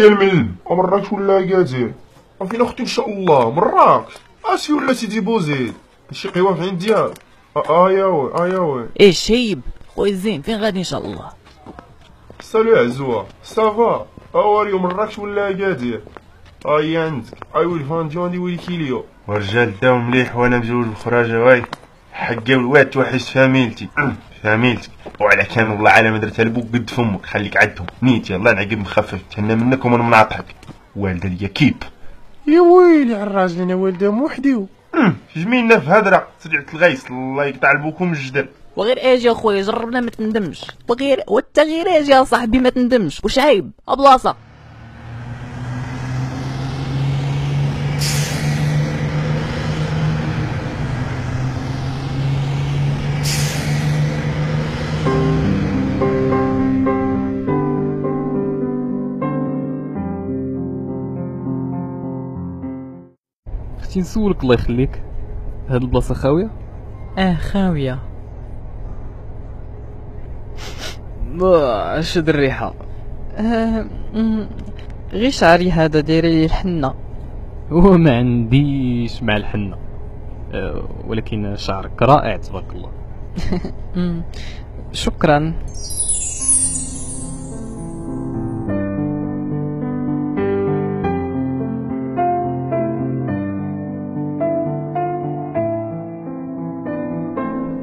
يا الملم مراكش ولا اكادير؟ فين اختي ان شاء الله؟ مراكش اسي ولا سيدي بوزيد؟ شي قهوه في عنديها. يا وي. ايه شايب خويا زين، فين غادي ان شاء الله؟ سالو عزوه صافا. اواريو مراكش ولا اكادير؟ هي عندك. ويلي فاندي ويلي كيليو. ورجال داو مليح وانا مزوج بالخراجه واي حقا الواد توحش فاميلتي. فاميلتك وعلى كان والله على مدرسة لبوك قد فمك خليك عدهم نيتي الله نعقب مخفف تهنى منك ومن مناطحك. والده ليا كيب. يا ويلي على الراجل انا والده موحدي. جميلنا في هدرة سرعة الغيس الله يقطع البوك ومجدر. وغير اجي اخويا جربنا ما تندمش، وغير والتغيير اجي يا صاحبي ما تندمش، وش عيب ابلاصه. اختي نسولك الله يخليك، هاد البلاصه خاويه؟ خاويه. شد الريحه. غير شعري هذا داير لي الحنه. وما عنديش مع الحنه، ولكن شعرك رائع تبارك الله. شكرا.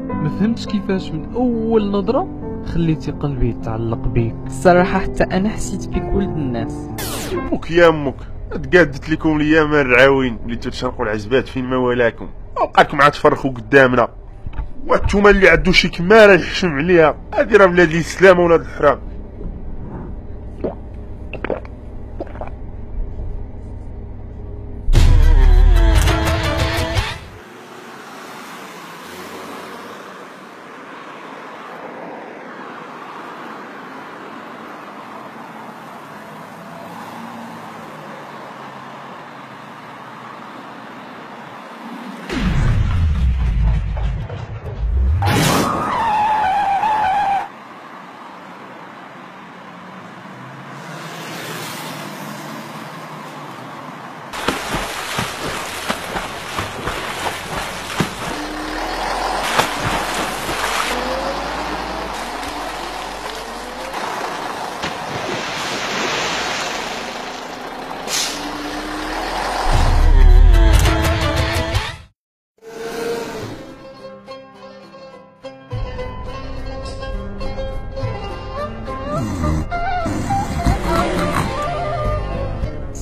ما فهمتش كيفاش من اول نظره خليتي قلبي يتعلق بيك. الصراحه حتى انا حسيت بك ولد الناس. امك يا امك تقادت لكم الايام الرعاوين اللي تتشرقوا العزبات فين ما ولاكم وبقاكم عاد تفرخوا قدامنا. وانتوما اللي عندو شي كماره يحشم عليها هادي راه ولاد الاسلام ولاد الحرام.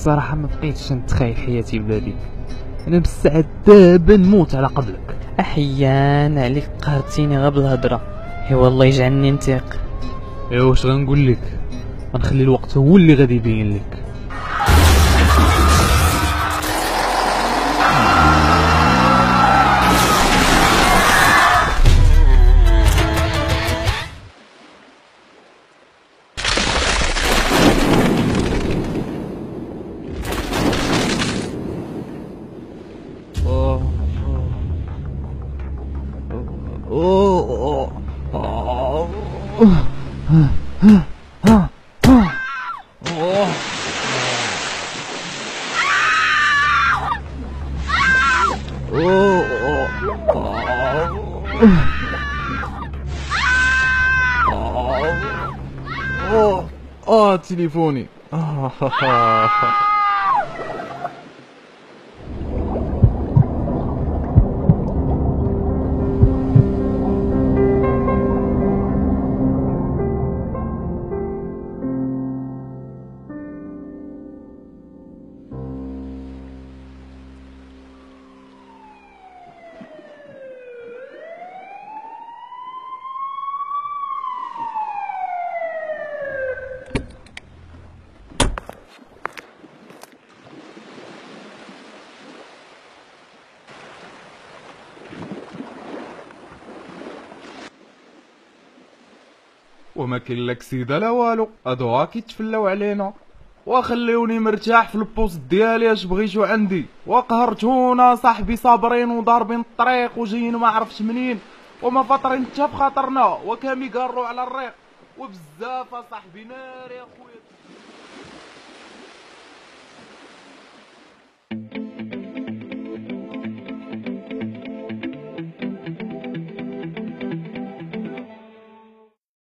الصراحه ما بقيتش نتخيل حياتي بلا بيك. انا مستعد دابا نموت على قبلك. احيان عليك قهرتيني غير بالهضره. اي والله يجعلني نتيق. ايوا واش غنقول لك، غنخلي الوقت هو اللي غادي يبين لك. تليفوني. وما كاين لك سيده لا والو، هادو كيتفلاو علينا. وخليوني مرتاح في البوست ديالي اش بغيتو عندي، وقهرتونا صاحبي صابرين وضاربين الطريق وجايين ما عرفتش منين وما فاطرين حتى في خاطرنا وكامي قاروا على الريق وبزاف صاحبي نار يا خويا.